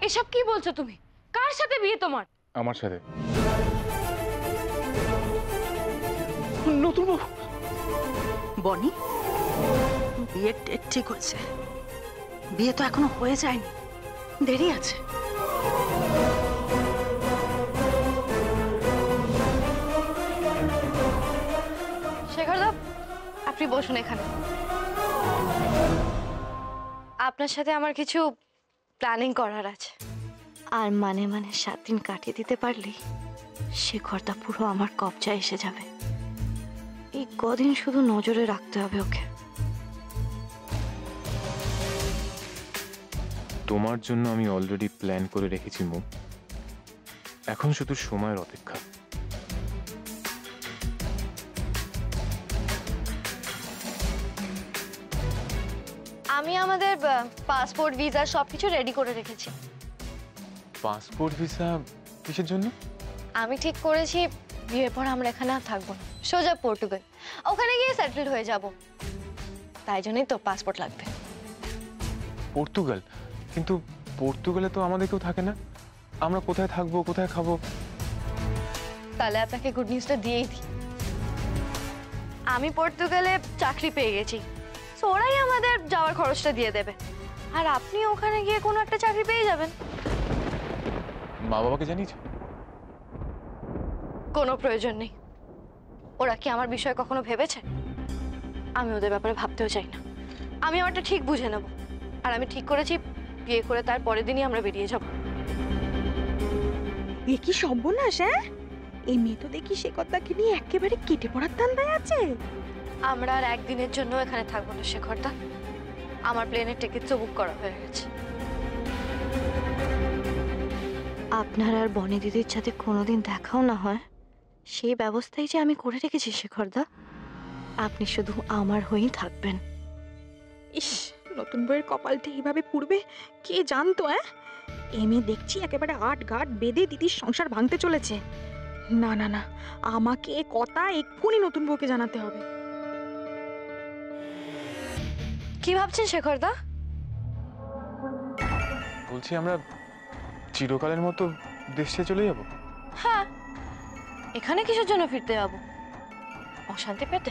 এসব কি বলছো তুমি? কার সাথে বিয়ে তোমার? আমার সাথে। নতুন বউ? বনি, বিয়ের ডেট ঠিক হয়েছে। বিয়ে তো এখনো হয়ে যায়নি, দেরি আছে। শেখরদা, আপনি বসুন এখানে। আপনার সাথে আমার কিছু প্ল্যানিং করার আছে। আর মানে 7 দিন কাটিয়ে দিতে পারলেই শেখরদা পুরো আমার কবজায় এসে যাবে। এই কদিন শুধু নজরে রাখতে হবে ওকে। তোমার জন্য আমি অলরেডি প্ল্যান করে রেখেছি মু। এখন শুধু সময়ের অপেক্ষা। আমি আমাদের পাসপোর্ট ভিসা সবকিছু রেডি করে রেখেছি। পাসপোর্ট ভিসা কিসের জন্য? আমি ঠিক করেছি বিয়ের পর আমরা এখানে আর থাকবো না, সোজা পর্তুগাল। ওখানে গিয়ে সেটেলড হয়ে যাব। তাই জন্যই তো পাসপোর্ট লাগবে। পর্তুগাল? কিন্তু পর্তুগালে তো আমাদের কেউ থাকে না। আমরা কোথায় থাকবো, কোথায় খাবো? তাহলে আপনাকে গুড নিউজটা দিয়েই দিই। আমি পর্তুগালে চাকরি পেয়ে গেছি, তো ওরাই আমাদের যাওয়ার খরচটা দিয়ে দেবে। আর আপনি ওখানে গিয়ে কোনো একটা চাকরি পেয়ে যাবেন। মা বাবাকে জানিয়েছো? কোনো প্রয়োজন নেই। ওরা কি আমার বিষয়ে কখনো ভেবেছে? আমি ওদের ব্যাপারে ভাবতেও চাই না। আমি আমারটা ঠিক বুঝে নেব। আর আমি ঠিক করেছি বিয়ে করে তার পরের দিনই আমরা বেরিয়ে যাব। এ কি সর্বনাশ! হ্যাঁ, এই মেয়ে তো দেখি শেখরদাকে নিয়ে একেবারে কেটে পড়ার ধান্দায় আছে। আমরা আর একদিনের জন্য এখানে থাকবো না শেখরদা। আমার প্লেনের টিকিট তো বুক করা হয়ে গেছে। আপনার আর বনি দিদির সাথে কোনোদিন দেখাও না হয়, সেই ব্যবস্থাই যে আমি করে রেখেছি শেখরদা। আপনি শুধু আমার হয়েই থাকবেন। ইস, নতুন বইয়ের কপালটা এইভাবে পুড়বে কে জানতো? হ্যাঁ, এই মেয়ে দেখছি একেবারে আট গাঁট বেঁধে দিদির সংসার ভাঙতে চলেছে। না না না, আমাকে এ কথা এক্ষুনি নতুন বউকে জানাতে হবে। কি ভাবছেন শেখরদা? বলছি আমরা চিরকালের মতো দেশ ছেড়ে চলে যাব। হ্যাঁ, এখানে কিসের জন্য ফিরতে যাব? অশান্তি পেতে?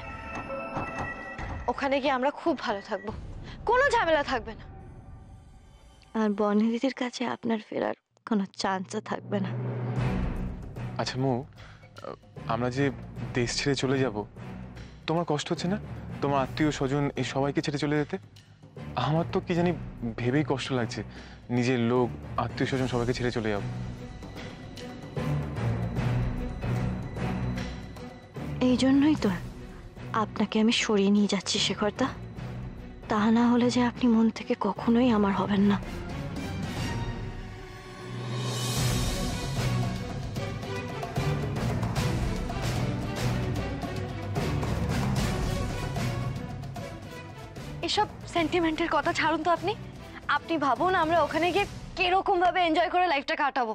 ওখানে গিয়ে আমরা খুব ভালো থাকবো, কোনো ঝামেলা থাকবে না। আর বনি দিদির কাছে আপনার ফেরার কোনো চান্সও থাকবে না। আচ্ছা মু, আমরা যে দেশ ছেড়ে চলে যাব, তোমার কষ্ট হচ্ছে না? তোমার আত্মীয় স্বজন এই সবাইকে ছেড়ে চলে যেতে? আমার তো কি জানি ভেবেই কষ্ট লাগছে। নিজের লোক, আত্মীয় স্বজন সবাইকে ছেড়ে চলে যাব। এই জন্যই তো আপনাকে আমি সরিয়ে নিয়ে যাচ্ছি শেখরদা। তা না হলে যে আপনি মন থেকে কখনোই আমার হবেন না। এসব সেন্টিমেন্টের কথা ছাড়ুন তো আপনি। আপনি ভাবুন আমরা ওখানে গিয়ে কিরকম ভাবে এনজয় করে লাইফটা কাটাবো।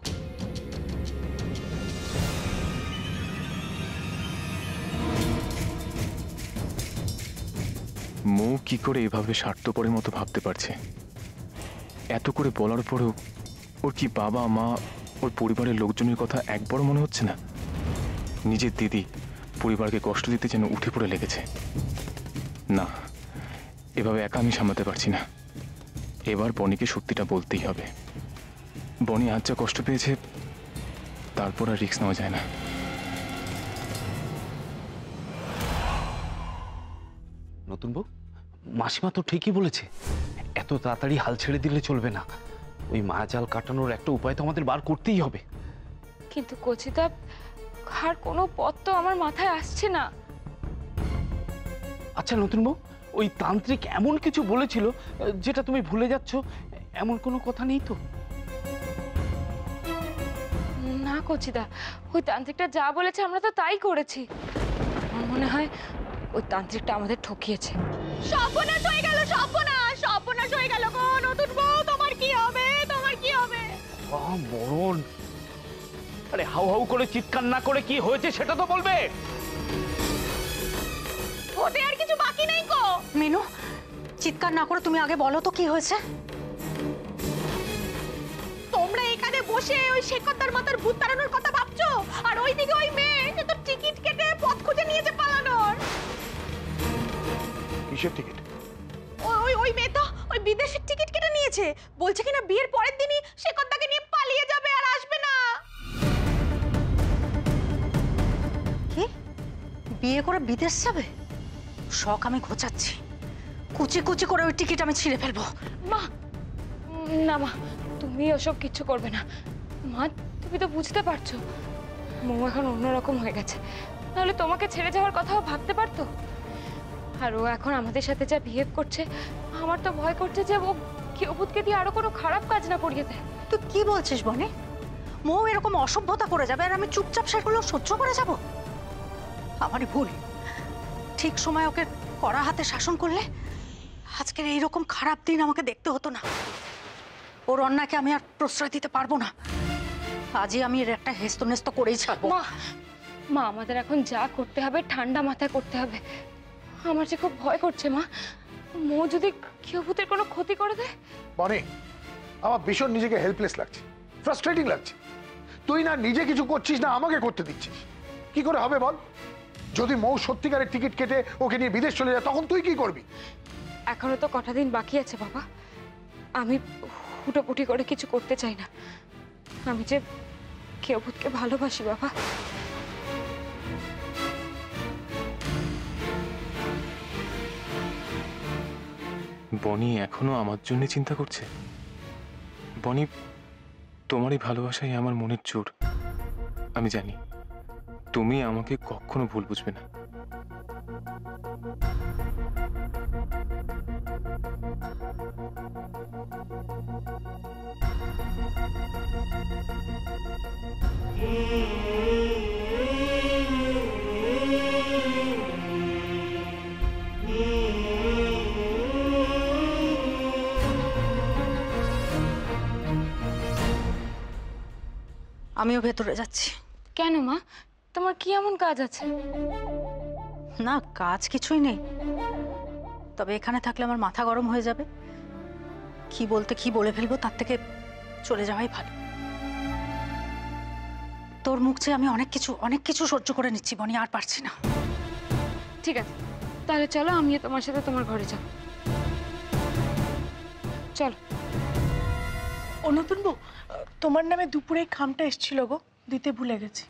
মু কি করে এভাবে স্বার্থপরের মতো ভাবতে পারছে? এত করে বলার পরেও ওর কি বাবা মা, ওর পরিবারের লোকজনের কথা একবারও মনে হচ্ছে না? নিজের দিদি পরিবারকে কষ্ট দিতে যেন উঠে পড়ে লেগেছে। না, এভাবে একা আমি সামলাতে পারছি না। এবার বনিকে সত্যিটা বলতেই হবে। বনি আজ যা কষ্ট পেয়েছে, তারপর আর রিস্ক নেওয়া যায় না। নতুন বউ, মাসিমা তো ঠিকই বলেছে, এত তাড়াতাড়ি হাল ছেড়ে দিলে চলবে না। ওই মায়াজাল কাটানোর একটা উপায় তো আমাদের বার করতেই হবে। কিন্তু কচিতা, আর কোনো পথ তো আমার মাথায় আসছে না। আচ্ছা নতুন বউ, ওই তান্ত্রিক এমন কিছু বলেছিল যেটা তুমি ভুলে যাচ্ছ, এমন কোনো কথা নেই তো? না কচিদা, ওই তান্ত্রিকটা যা বলেছে আমরা তো তাই করেছি। আমার মনে হয় ওই তান্ত্রিকটা আমাদের ঠকিয়েছে। সর্বনাশ হয়ে গেল, সর্বনাশ, সর্বনাশ হয়ে গেল গো নতুন বউ। তোমার কি হবে? তোমার কি হবে? মরণ! আরে হাউ হাউ করে চিৎকার না করে কি হয়েছে সেটা তো বলবে। হতে আর কিছু বাকি নেই গো। মিনু, চিৎকার না করে তুমি আগে বলো তো কি হয়েছে। তোমরা বসে ওই শেখরদার মাথার ভূত তাড়ানোর কথা ভাবছো, আর ওইদিকে ওই মেয়ে সে তো টিকিট কেটে পথ খুঁজে নিয়েছে পালানোর। কিসের টিকিট? ওই মেয়ে তো ওই বিদেশের টিকিট কেটে নিয়েছে, বলছে কিনা বিয়ের পরের দিনই শেখরদাকে নিয়ে পালিয়ে যাবে আর আসবে না। কি বিয়ে করে বিদেশ যাবে? শখ আমি ঘোচাচ্ছি, কুচি কুচি করে ওই টিকিট আমি ছিঁড়ে ফেলবো। মা, না মা, তুমি ওসব কিচ্ছু করবে না। মা, তুমি তো বুঝতে পারছো মৌ এখন অন্যরকম হয়ে গেছে, তাহলে তোমাকে ছেড়ে যাওয়ার কথাও ভাবতে পারতো। আর ও এখন আমাদের সাথে যা বিহেভ করছে, আমার তো ভয় করছে যে ও কেউভূতকে দিয়ে আরো কোনো খারাপ কাজ না করিয়ে দেয়। তুই কি বলছিস বনে? মৌ এরকম অসভ্যতা করে যাবে আর আমি চুপচাপ সেগুলো সহ্য করে যাব? আমারই ভুল। ঠিক সময় ওকে কড়া হাতে শাসন করলে আজকের এইরকম খারাপ দিন আমাকে দেখতে হতো না। ওর অন্যায়কে আমি আর প্রশ্রয় দিতে পারবো না। আজই আমি এর একটা হেস্তনেস্ত করেই ছাড়বো। মা, মা, আমাদের এখন যা করতে হবে ঠান্ডা মাথায় করতে হবে। আমার যে খুব ভয় করছে মা, মৌ যদি কেউভূতের কোনো ক্ষতি করে দেয়। বনি, আমার ভীষণ নিজেকে হেল্পলেস লাগছে, ফ্রাস্ট্রেটিং লাগছে। তুই না নিজে কিছু করছিস না আমাকে করতে দিচ্ছিস। কি করে হবে বল? যদি মৌ সত্যিকারের টিকিট কেটে ওকে নিয়ে বিদেশ চলে যায় তখন তুই কি করবি? এখনো তো কটা দিন বাকি আছে বাবা। আমি হুটোপুটি করে কিছু করতে চাই না। আমি যে কেউভূতকে ভালোবাসি বাবা। বনি এখনো আমার জন্য চিন্তা করছে? বনি, তোমারই ভালোবাসাই আমার মনের জোর। আমি জানি তুমি আমাকে কখনো ভুল বুঝবে না। আমিও ভেতরে যাচ্ছি। কেন মা, তোমার কি এমন কাজ আছে? না, কাজ কিছুই নেই, তবে এখানে থাকলে আমার মাথা গরম হয়ে যাবে। কি বলতে কি বলে ফেলবো, তার থেকে চলে যাওয়াই ভালো। তোর মুখ চেয়ে আমি অনেক কিছু সহ্য করে নিচ্ছি বনি, আর পারছি না। ঠিক আছে, তাহলে চলো আমিও তোমার সাথে তোমার ঘরে যাব। চলো। ও নতুন বউ, তোমার নামে দুপুরে খামটা এসেছিল গো, দিতে ভুলে গেছি।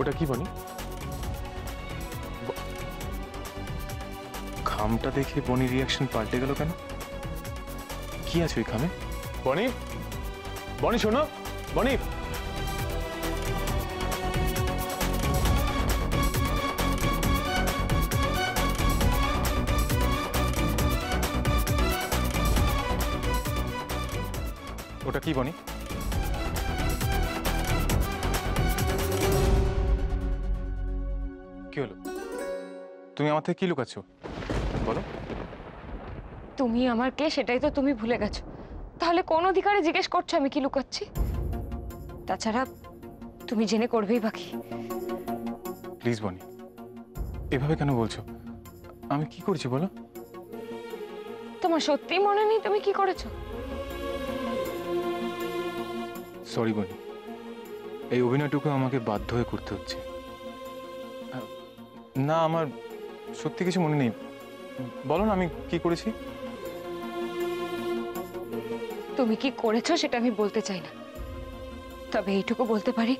ওটা কি বনি? খামটা দেখে বনির রিয়াকশন পাল্টে গেল কেন? কি আছে ওই খামে? বনি, বনি শোনো, বনি। ওটা কি বনি? কি হলো? তুমি আমার থেকে কি লুকাচ্ছ বলো? তুমি আমার কে সেটাই তো তুমি ভুলে গেছো। তাহলে কোন অধিকারে জিজ্ঞেস করছো আমি কি লুকাচ্ছি? তাছাড়া তুমি জেনে করবেই বাকি। প্লিজ বনি, এভাবে কেন বলছো? আমি কি করেছি বলো? তোমার সত্যি মনে নেই তুমি কি করেছো? সরি বনি, এই অভিনয়টুকু আমাকে বাধ্য হয়ে করতে হচ্ছে। না, আমার সত্যি কিছু মনে নেই। বলো না আমি কি করেছি। তুমি কি করেছো সেটা আমি বলতে চাই না, তবে এইটুকু বলতে পারি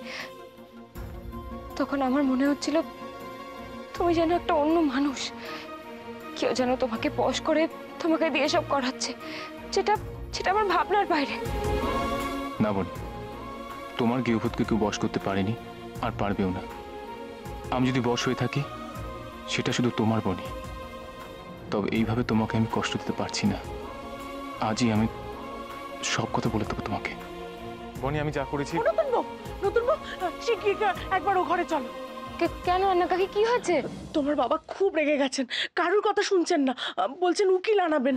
তখন আমার মনে হচ্ছিল তুমি যেন একটা অন্য মানুষ। কেউ যেন তোমাকে বশ করে তোমাকে দিয়ে সব করাচ্ছে, যেটা যেটা আমার ভাবনার বাইরে। না বনি, তোমার গৃহভূতকে কেউ বশ করতে পারেনি আর পারবেও না। আমি যদি বশ হয়ে থাকি সেটা শুধু তোমার বনি, তবে এইভাবে তোমাকে আমি কষ্ট দিতে পারছি না। আজই আমি সব কথা বলে দেবো তোমাকে। বনি, আমি যা করেছি। নতুন বউ শিগগির একবার ও ঘরে চলো। কেন আন্না কাকি, কি হয়েছে? তোমার বাবা খুব রেগে গেছেন, কারোর কথা শুনছেন না, বলছেন উকিল আনাবেন।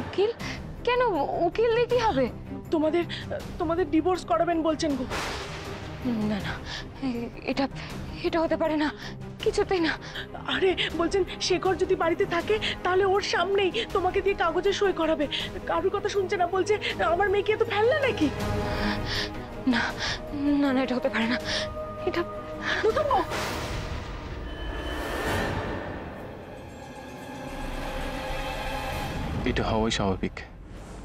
উকিল? কেন উকিল দিয়ে কি হবে? তোমাদের ডিভোর্স করাবেন বলছেন গো। না না, এটা এটা হতে পারে না, কিছুতেই না। আরে বলছেন শেখর যদি বাড়িতে থাকে তাহলে ওর সামনেই তোমাকে দিয়ে কাগজে সই করাবে। কারোর কথা শুনছে না, বলছে আমার মেয়েকে তো ফেললে নাকি। না না না, এটা হতে পারে না। এটা নতুন বউ। এটা হওয়াই স্বাভাবিক।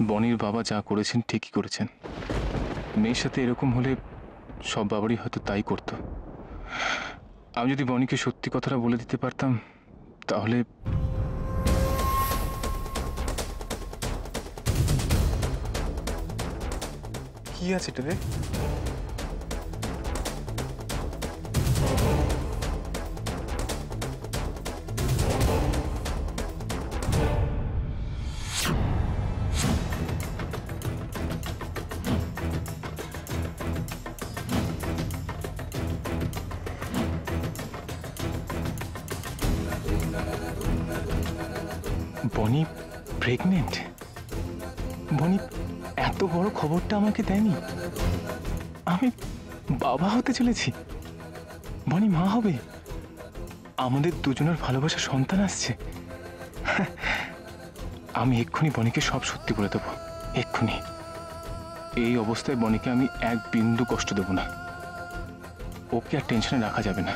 বনির বাবা যা করেছেন ঠিকই করেছেন। মেয়ের সাথে এরকম হলে সব বাবারই হয়তো তাই করতো। আমি যদি বনিকে সত্যি কথাটা বলে দিতে পারতাম তাহলে। কি আছে এটাতে? বনি প্রেগনেন্ট? বনি এত বড় খবরটা আমাকে দেয়নি। আমি বাবা হতে চলেছি, বনি মা হবে, আমাদের দুজনের ভালোবাসার সন্তান আসছে। আমি এক্ষুনি বনিকে সব সত্যি বলে দেবো, এক্ষুনি। এই অবস্থায় বনিকে আমি এক বিন্দু কষ্ট দেব না, ওকে আর টেনশনে রাখা যাবে না।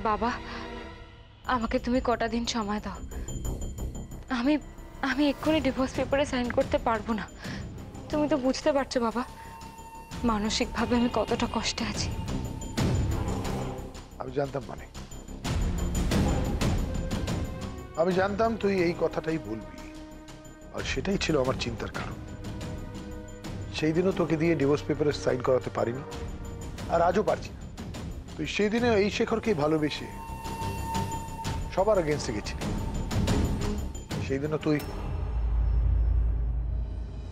বাবা, আমাকে তুমি কটা দিন সময় দাও। আমি আমি এক্ষুনি ডিভোর্স পেপারে সাইন করতে পারবো না। তুমি তো বুঝতে পারছো বাবা, মানসিকভাবে আমি কতটা কষ্টে আছি। আমি জানতাম আমি জানতাম তুই এই কথাটাই বলবি, আর সেটাই ছিল আমার চিন্তার কারণ। সেই দিনও তোকে দিয়ে ডিভোর্স পেপারে সাইন করাতে পারিনি, আর আজও পারছি না। তুই সেই দিনে এই শেখরকেই ভালোবেসে সবার এগেন্স্টে গেছিলি। সেই দিনও তুই।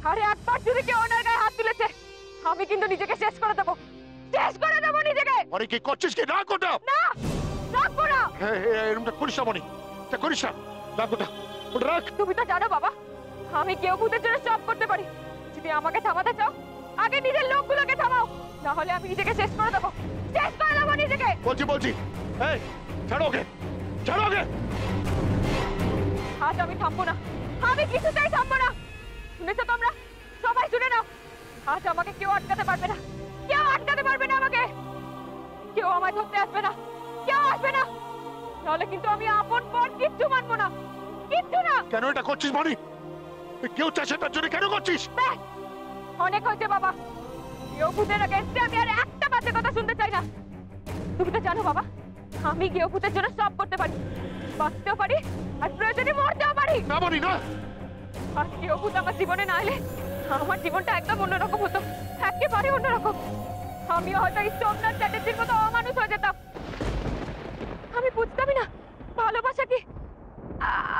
আরে একবার যদি কেউ ওনার গায়ে হাত তুলেছে আমি কিন্তু নিজেকে শেষ করে দেবো, নিজেকে। আরে কি করছিস? কি রাখ ওটা! না রাখবো না। এরকমটা করিস না মনি, তা করিস না, রাখ ওটা, ওটা রাখ। তুমি তো জানো বাবা, আমি কেউ ভূতের জন্য সব করতে পারি। যদি আমাকে থামাতে চাও আগে নিজের লোকগুলোকে থামাও, না হলে আমি নিজেকে শেষ করে দেবো, শেষ করে দেবো নিজেকে। বলছি এই ছাড়ো ওকে, ছাড়ো ওকে। আজ আমি থামবো না, আমি কিছুতেই থামবো না। শুনেছো তোমরা? সবাই শুনে নাও, আজ আমাকে কেউ আটকাতে পারবে না, কেউ আটকাতে পারবে না আমাকে। কেউ আমায় ধরতে আসবে না, কেউ আসবে না, নাহলে কিন্তু আমি আপন পর কিচ্ছু মানবো না, কিচ্ছু না। কেন এটা করছিস মনি? কেউ চাষে তার জন্য কেন করছিস? অনেক হয়েছে বাবা, কেউ ভূতের এগেইনস্টে আমি আর একটা বাজে কথা শুনতে চাই না। তুমি তো জানো বাবা, আমি কেউ ভূতের জন্য সব করতে পারি, বাঁচতেও পারি আর প্রয়োজনে মরতেও পারি। না মনি না, আর কেউ ভূত আমার জীবনে না এলে আমার জীবনটা একদম অন্যরকম হতো, একেবারে অন্যরকম। আমি হয়তো এই সোমনাথ চ্যাটার্জির মতো অমানুষ হয়ে যেতাম। আমি বুঝতামই না ভালোবাসা কি,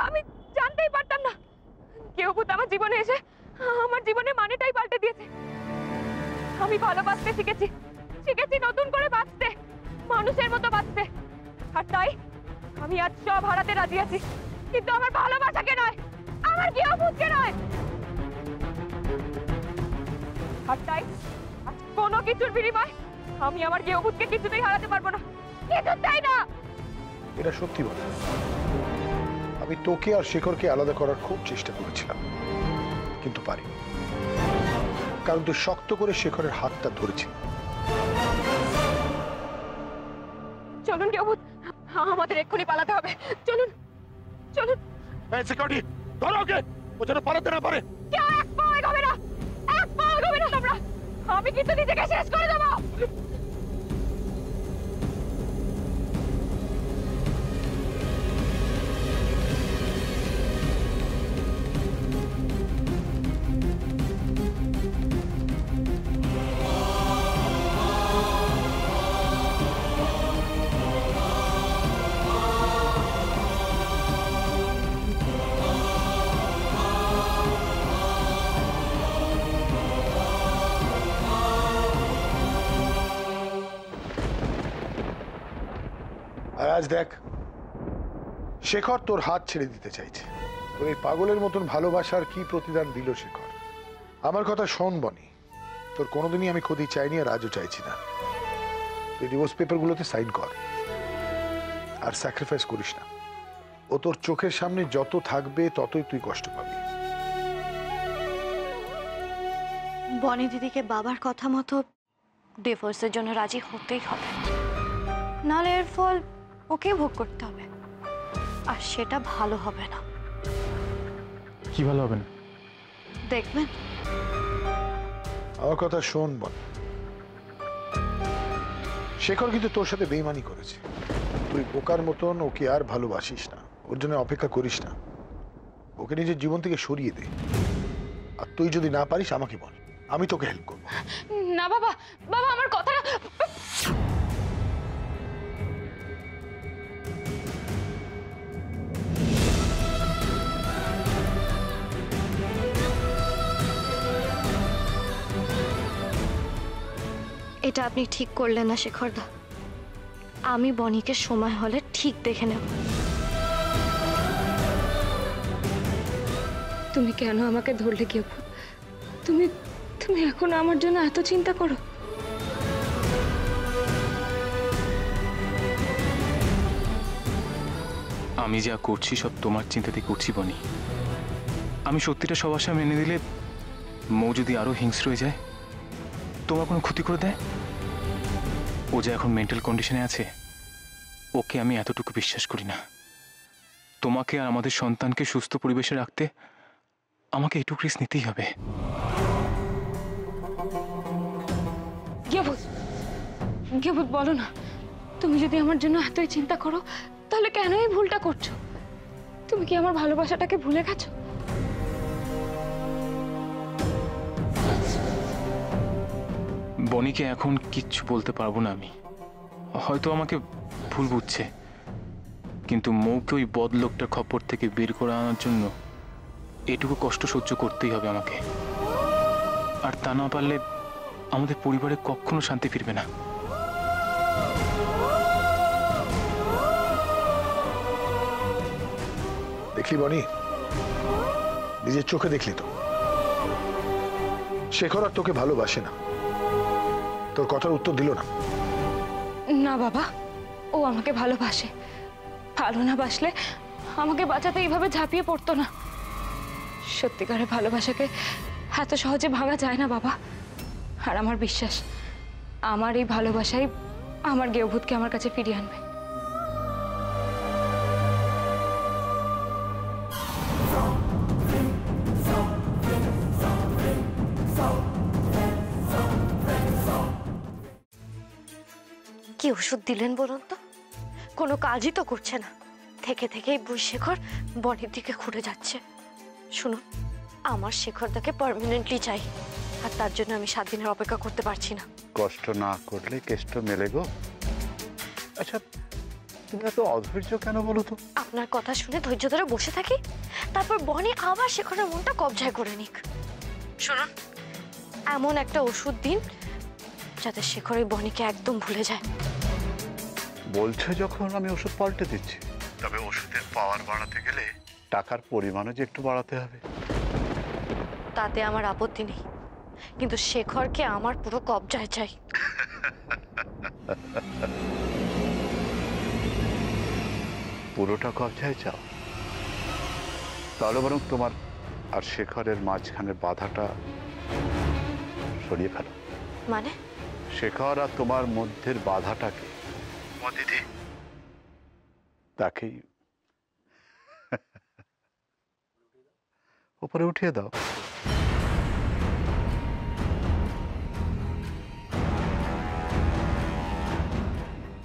আমি জানতেই পারতাম না। কেউ ভূত আমার জীবনে এসে আমার জীবনের মানেটাই পাল্টে দিয়েছে। আমি ভালোবাসতে শিখেছি, নতুন করে বাঁচতে, মানুষের মতো বাঁচতে। আর তাই আমি আজ সব হারাতে রাজি আছি, কিন্তু আমার ভালোবাসাকে নয়, আমার কেউ ভূতকে নয়। আর তাই আজ কোনো কিছুর বিনিময় আমি আমার কেউ ভূতকে কিছুতেই হারাতে পারবো না, কিছুতেই না। এটা সত্যি বল, আমি তোকে আর শেখরকে আলাদা করার খুব চেষ্টা করেছিলাম, কিন্তু পারিনি। কারণ তুই শক্ত করে শেখরের হাতটা ধরেছিল। চলুন কেউ ভূত, আমাদের এক্ষুনি পালাতে হবে। চলুন চলুন। এই সিকিউরিটি ধরো ওকে, ও যেন পালাতে না পারে। কেউ এক পাও এগোবে না, এক পাও এগোবে না তোমরা, আমি কিন্তু নিজেকে শেষ করে দেবো। রাজ দেখ, শেখর তোর হাত ছেড়ে দিতে চাইছে। তোর এই পাগলের মতন ভালোবাসার কি প্রতিদান দিল শেখর? আমার কথা শোন বনি, তোর কোনোদিনই আমি ক্ষতি চাইনি আর আজও চাইছি না। তুই ডিভোর্স পেপারগুলোতে সাইন কর আর স্যাক্রিফাইস করিস না। ও তোর চোখের সামনে যত থাকবে ততই তুই কষ্ট পাবি। বনি দিদিকে বাবার কথা মতো ডিভোর্সের জন্য রাজি হতেই হবে, নাহলে এর ফল ওকে ভোগ করতে হবে, আর সেটা ভালো হবে না। কি ভালো হবে না? দেখবেন। আমার কথা শোন বল, শেখর কিন্তু তোর সাথে বেইমানি করেছে। তুই বোকার মতন ওকে আর ভালোবাসিস না, ওর জন্য অপেক্ষা করিস না। ওকে নিজের জীবন থেকে সরিয়ে দে। আর তুই যদি না পারিস আমাকে বল, আমি তোকে হেল্প করবো। না বাবা, বাবা আমার কথাটা। এটা আপনি ঠিক করলেন না শেখরদা। আমি বনিকে সময় হলে ঠিক দেখে নেব। তুমি কেন আমাকে ধরলে কেউ? তুমি তুমি এখন আমার জন্য এত চিন্তা করো? আমি যা করছি সব তোমার চিন্তাতে করছি বনি। আমি সত্যিটা সবার সামনে মেনে দিলে মৌ যদি আরো হিংস্র হয়ে যায়, তোমার কোনো ক্ষতি করে দেয়। ও যে এখন মেন্টাল কন্ডিশনে আছে, ওকে আমি এতটুকু বিশ্বাস করি না। তোমাকে আর আমাদের সন্তানকে সুস্থ পরিবেশে রাখতে আমাকে এটুকু রিস্ক নিতেই হবে। গেবুত বলো না, তুমি যদি আমার জন্য এতই চিন্তা করো তাহলে কেন এই ভুলটা করছো? তুমি কি আমার ভালোবাসাটাকে ভুলে গেছো? বনিকে এখন কিচ্ছু বলতে পারবো না আমি। হয়তো আমাকে ভুল বুঝছে, কিন্তু মৌকে ওই বদলোকটার খপ্পর থেকে বের করে আনার জন্য এটুকু কষ্ট সহ্য করতেই হবে আমাকে। আর তা না পারলে আমাদের পরিবারে কখনো শান্তি ফিরবে না। দেখলি বনি, নিজের চোখে দেখলি তো শেখর আর তোকে ভালোবাসে না। তোর কথার উত্তর দিল না। না বাবা, ও আমাকে ভালোবাসে। ভালো না বাসলে আমাকে বাঁচাতে এইভাবে ঝাঁপিয়ে পড়তো না। সত্যিকারের ভালোবাসাকে এত সহজে ভাঙা যায় না বাবা। আর আমার বিশ্বাস, আমার এই ভালোবাসাই আমার গেয়ভূতকে আমার কাছে ফিরিয়ে আনবে। কি ওষুধ দিলেন বলুন তো? কোনো কাজই তো করছে না। থেকে থেকেই বুঝ শেখর বনির দিকে ঘুরে যাচ্ছে। শুনুন, আমার শেখরদাকে পার্মানেন্টলি চাই, আর তার জন্য আমি 7 দিনের অপেক্ষা করতে পারছি না। কষ্ট না করলে কেষ্ট মেলে গো। আচ্ছা, তুমি এত অধৈর্য কেন বলো তো? আপনার কথা শুনে ধৈর্য ধরে বসে থাকি, তারপর বনি আবার শেখরের মনটা কবজায় করে নিক। শুনুন, এমন একটা ওষুধ দিন যাতে শেখর ওই বনিকে একদম ভুলে যায়। বলছো যখন, আমি ওষুধ পাল্টে দিচ্ছি। তবে ওষুধের পাওয়ার বাড়াতে গেলে টাকার পরিমাণও যে একটু বাড়াতে হবে। তাতে আমার আপত্তি নেই, কিন্তু শেখরকে আমার পুরো কবজায় চাই। পুরোটা কবজায় চাও? তাহলে বরং তোমার আর শেখরের মাঝখানের বাধাটা সরিয়ে ফেলো। মানে? শেখর আর তোমার মধ্যের বাধাটাকে দিদি তাকেই উপরে উঠিয়ে দাও।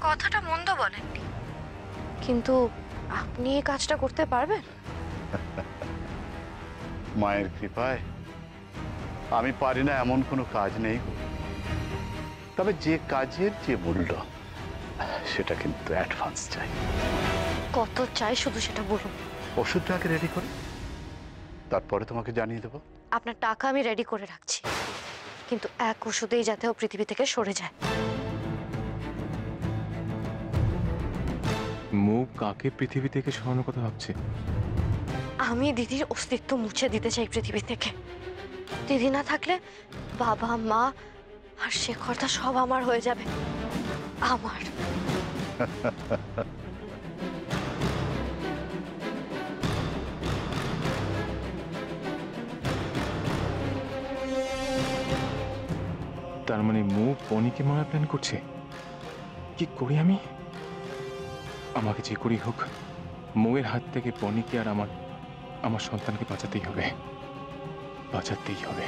কথাটা মন্দ বলেননি, কিন্তু আপনি এই কাজটা করতে পারবেন? মায়ের কৃপায় আমি পারি না এমন কোনো কাজ নেই। তবে যে কাজের যে মূল্য সেটা কিন্তু অ্যাডভান্স চাই। কত চাই শুধু সেটা বলুন। ওষুধটাকে রেডি করে তারপরে তোমাকে জানিয়ে দেবো। আপনার টাকা আমি রেডি করে রাখছি, কিন্তু এক ওষুধেই যাতে ও পৃথিবী থেকে সরে যায়। মৌ কাকে পৃথিবী থেকে সরানোর কথা ভাবছে? আমি দিদির অস্তিত্ব মুছে দিতে চাই পৃথিবী থেকে। দিদি না থাকলে বাবা মা আর শেখরদা সব আমার হয়ে যাবে, আমার। তার মানে মৌ বনিকে মারার প্ল্যান করছে। কি করি আমি? আমাকে যে করি হোক মৌয়ের হাত থেকে বনিকে আর আমার সন্তানকে বাঁচাতেই হবে, বাঁচাতেই হবে।